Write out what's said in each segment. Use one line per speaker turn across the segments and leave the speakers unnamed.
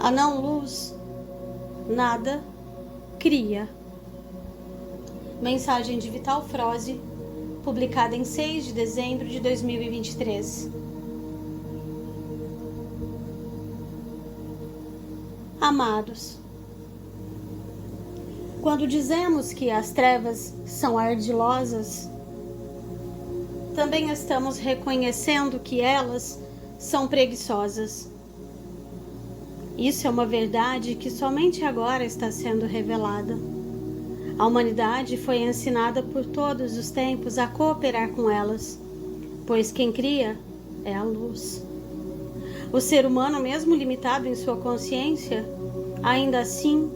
A não-luz nada cria. Mensagem de Vital Froze, publicada em 6 de dezembro de 2023. Amados, quando dizemos que as trevas são ardilosas, também estamos reconhecendo que elas são preguiçosas. Isso é uma verdade que somente agora está sendo revelada. A humanidade foi ensinada por todos os tempos a cooperar com elas, pois quem cria é a luz. O ser humano, mesmo limitado em sua consciência, ainda assim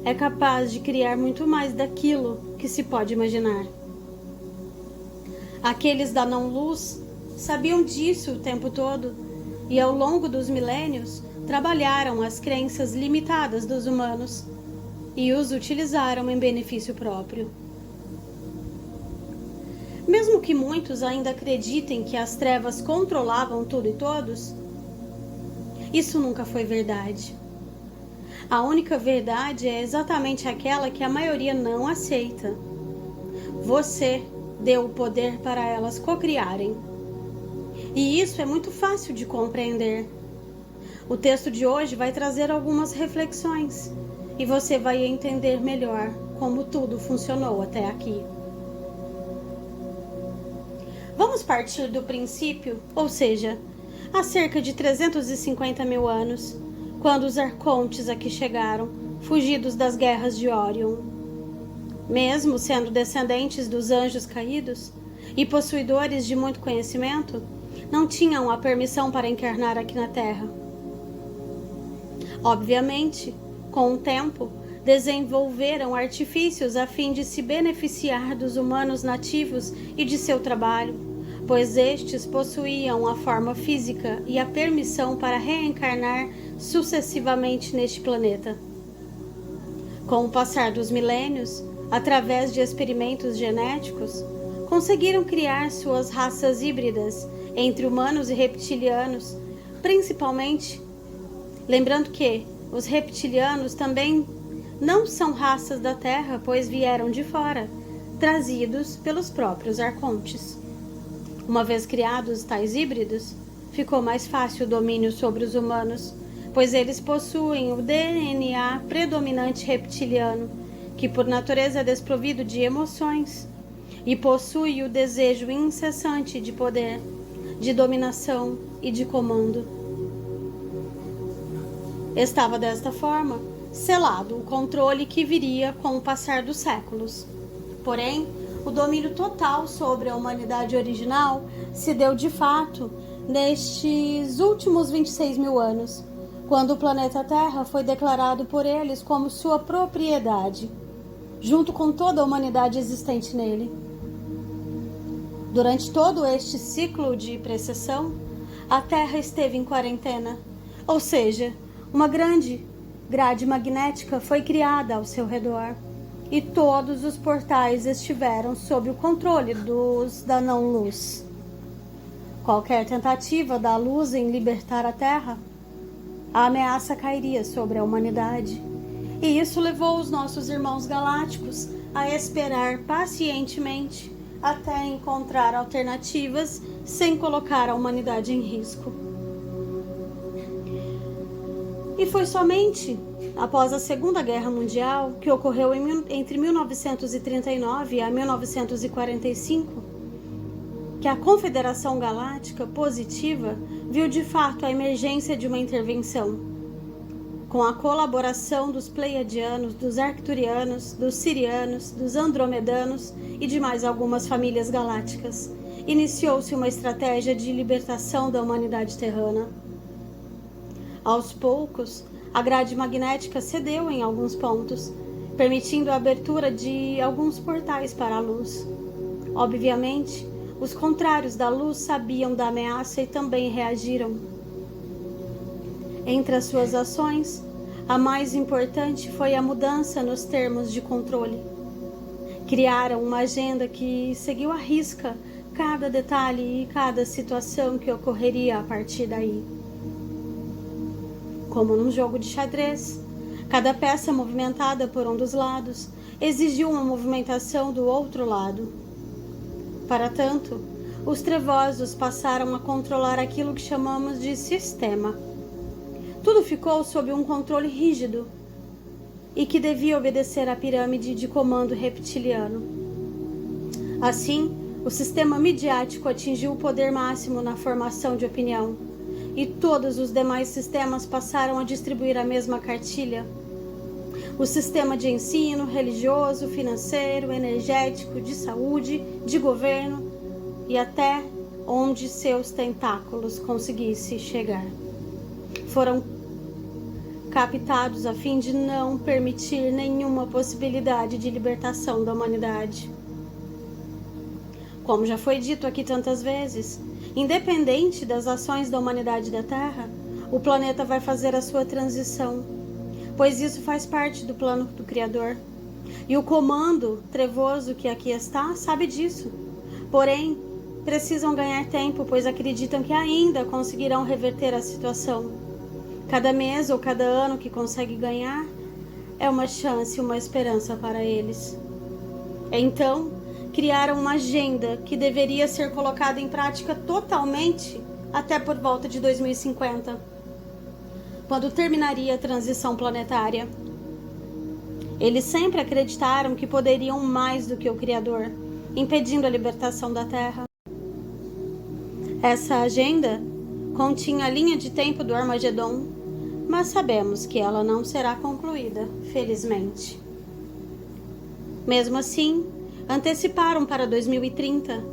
é capaz de criar muito mais daquilo que se pode imaginar. Aqueles da não-luz sabiam disso o tempo todo e, ao longo dos milênios, trabalharam as crenças limitadas dos humanos e os utilizaram em benefício próprio. Mesmo que muitos ainda acreditem que as trevas controlavam tudo e todos, isso nunca foi verdade. A única verdade é exatamente aquela que a maioria não aceita. Você deu o poder para elas cocriarem. E isso é muito fácil de compreender. O texto de hoje vai trazer algumas reflexões e você vai entender melhor como tudo funcionou até aqui. Vamos partir do princípio, ou seja, há cerca de 350 mil anos, quando os arcontes aqui chegaram, fugidos das guerras de Órion. Mesmo sendo descendentes dos anjos caídos e possuidores de muito conhecimento, não tinham a permissão para encarnar aqui na Terra. Obviamente, com o tempo, desenvolveram artifícios a fim de se beneficiar dos humanos nativos e de seu trabalho, pois estes possuíam a forma física e a permissão para reencarnar sucessivamente neste planeta. Com o passar dos milênios, através de experimentos genéticos, conseguiram criar suas raças híbridas entre humanos e reptilianos, principalmente, lembrando que os reptilianos também não são raças da Terra, pois vieram de fora, trazidos pelos próprios arcontes. Uma vez criados tais híbridos, ficou mais fácil o domínio sobre os humanos, pois eles possuem o DNA predominante reptiliano, que por natureza é desprovido de emoções, e possui o desejo incessante de poder, de dominação e de comando. Estava desta forma selado o controle que viria com o passar dos séculos. Porém, o domínio total sobre a humanidade original se deu de fato nestes últimos 26 mil anos, quando o planeta Terra foi declarado por eles como sua propriedade, junto com toda a humanidade existente nele. Durante todo este ciclo de precessão, a Terra esteve em quarentena, ou seja, uma grande grade magnética foi criada ao seu redor e todos os portais estiveram sob o controle dos da não-luz. Qualquer tentativa da luz em libertar a Terra, a ameaça cairia sobre a humanidade. E isso levou os nossos irmãos galácticos a esperar pacientemente até encontrar alternativas sem colocar a humanidade em risco. E foi somente após a Segunda Guerra Mundial, que ocorreu entre 1939 a 1945, que a Confederação Galáctica Positiva viu de fato a emergência de uma intervenção. Com a colaboração dos Pleiadianos, dos Arcturianos, dos Sirianos, dos Andromedanos e de mais algumas famílias galácticas, iniciou-se uma estratégia de libertação da humanidade terrana. Aos poucos, a grade magnética cedeu em alguns pontos, permitindo a abertura de alguns portais para a luz. Obviamente, os contrários da luz sabiam da ameaça e também reagiram. Entre as suas ações, a mais importante foi a mudança nos termos de controle. Criaram uma agenda que seguiu à risca cada detalhe e cada situação que ocorreria a partir daí. como num jogo de xadrez. Cada peça movimentada por um dos lados exigiu uma movimentação do outro lado. Para tanto, os trevosos passaram a controlar aquilo que chamamos de sistema. Tudo ficou sob um controle rígido e que devia obedecer à pirâmide de comando reptiliano. Assim, o sistema midiático atingiu o poder máximo na formação de opinião, e todos os demais sistemas passaram a distribuir a mesma cartilha. O sistema de ensino, religioso, financeiro, energético, de saúde, de governo e até onde seus tentáculos conseguissem chegar. Foram captados a fim de não permitir nenhuma possibilidade de libertação da humanidade. Como já foi dito aqui tantas vezes, independente das ações da humanidade da Terra, o planeta vai fazer a sua transição, pois isso faz parte do plano do Criador. E o comando trevoso que aqui está sabe disso. Porém, precisam ganhar tempo, pois acreditam que ainda conseguirão reverter a situação. Cada mês ou cada ano que consegue ganhar é uma chance, uma esperança para eles. Então, criaram uma agenda que deveria ser colocada em prática totalmente até por volta de 2050, quando terminaria a transição planetária. Eles sempre acreditaram que poderiam mais do que o Criador, impedindo a libertação da Terra. Essa agenda continha a linha de tempo do Armagedon, mas sabemos que ela não será concluída, felizmente. Mesmo assim, anteciparam para 2030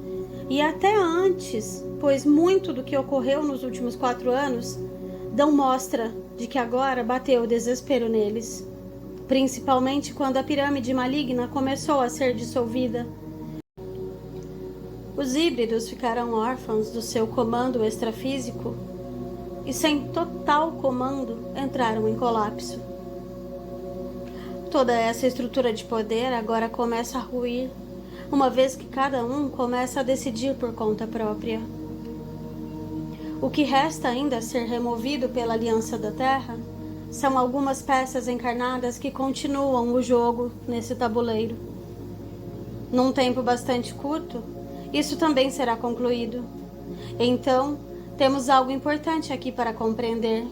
e até antes, pois muito do que ocorreu nos últimos 4 anos dão mostra de que agora bateu o desespero neles, principalmente quando a pirâmide maligna começou a ser dissolvida. Os híbridos ficaram órfãos do seu comando extrafísico e, sem total comando, entraram em colapso. Toda essa estrutura de poder agora começa a ruir, uma vez que cada um começa a decidir por conta própria. O que resta ainda a ser removido pela Aliança da Terra são algumas peças encarnadas que continuam o jogo nesse tabuleiro. Num tempo bastante curto, isso também será concluído. Então, temos algo importante aqui para compreender.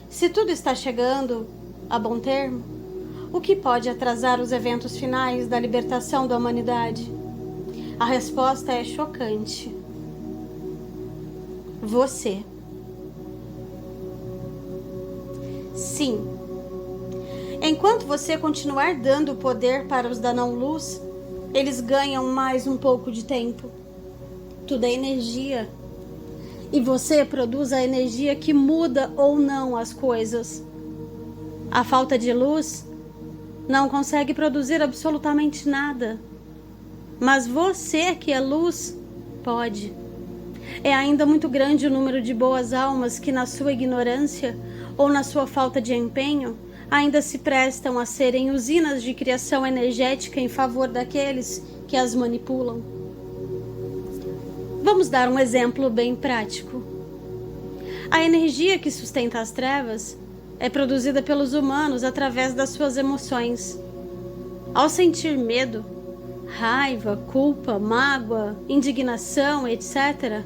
Se tudo está chegando a bom termo, o que pode atrasar os eventos finais da libertação da humanidade? A resposta é chocante. Você. Sim. Enquanto você continuar dando poder para os da não-luz, eles ganham mais um pouco de tempo. Tudo é energia. E você produz a energia que muda ou não as coisas. A falta de luz não consegue produzir absolutamente nada. Mas você, que é luz, pode. É ainda muito grande o número de boas almas que, na sua ignorância ou na sua falta de empenho, ainda se prestam a serem usinas de criação energética em favor daqueles que as manipulam. Vamos dar um exemplo bem prático. A energia que sustenta as trevas é produzida pelos humanos através das suas emoções. Ao sentir medo, raiva, culpa, mágoa, indignação, etc.,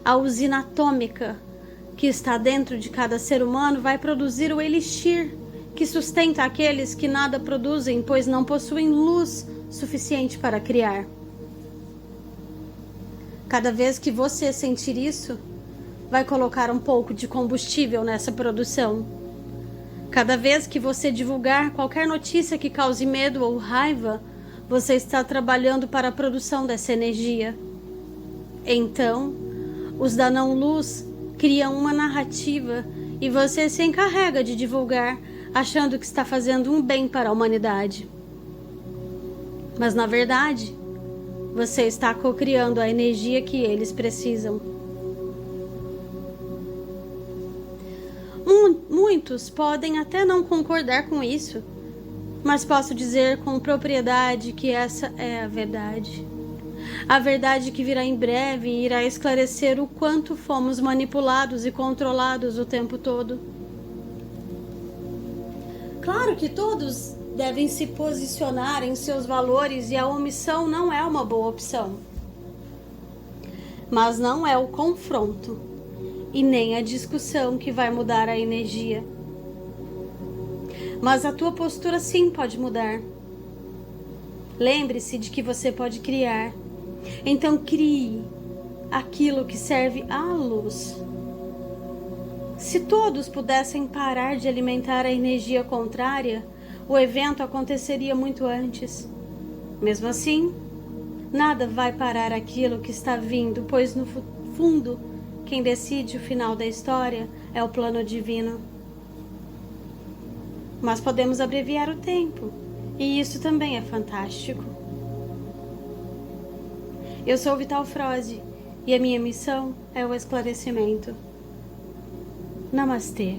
a usina atômica que está dentro de cada ser humano vai produzir o elixir que sustenta aqueles que nada produzem, pois não possuem luz suficiente para criar. Cada vez que você sentir isso, vai colocar um pouco de combustível nessa produção. Cada vez que você divulgar qualquer notícia que cause medo ou raiva, você está trabalhando para a produção dessa energia. Então, os da não-luz criam uma narrativa e você se encarrega de divulgar, achando que está fazendo um bem para a humanidade. Mas, na verdade, você está cocriando a energia que eles precisam. Muitos podem até não concordar com isso, mas posso dizer com propriedade que essa é a verdade. A verdade que virá em breve irá esclarecer o quanto fomos manipulados e controlados o tempo todo. Claro que todos devem se posicionar em seus valores e a omissão não é uma boa opção. Mas não é o confronto e nem a discussão que vai mudar a energia. Mas a tua postura sim pode mudar. Lembre-se de que você pode criar. Então crie aquilo que serve à luz. Se todos pudessem parar de alimentar a energia contrária, o evento aconteceria muito antes. Mesmo assim, nada vai parar aquilo que está vindo, pois no fundo, quem decide o final da história é o plano divino. Mas podemos abreviar o tempo, e isso também é fantástico. Eu sou Vital Froze, e a minha missão é o esclarecimento. Namastê.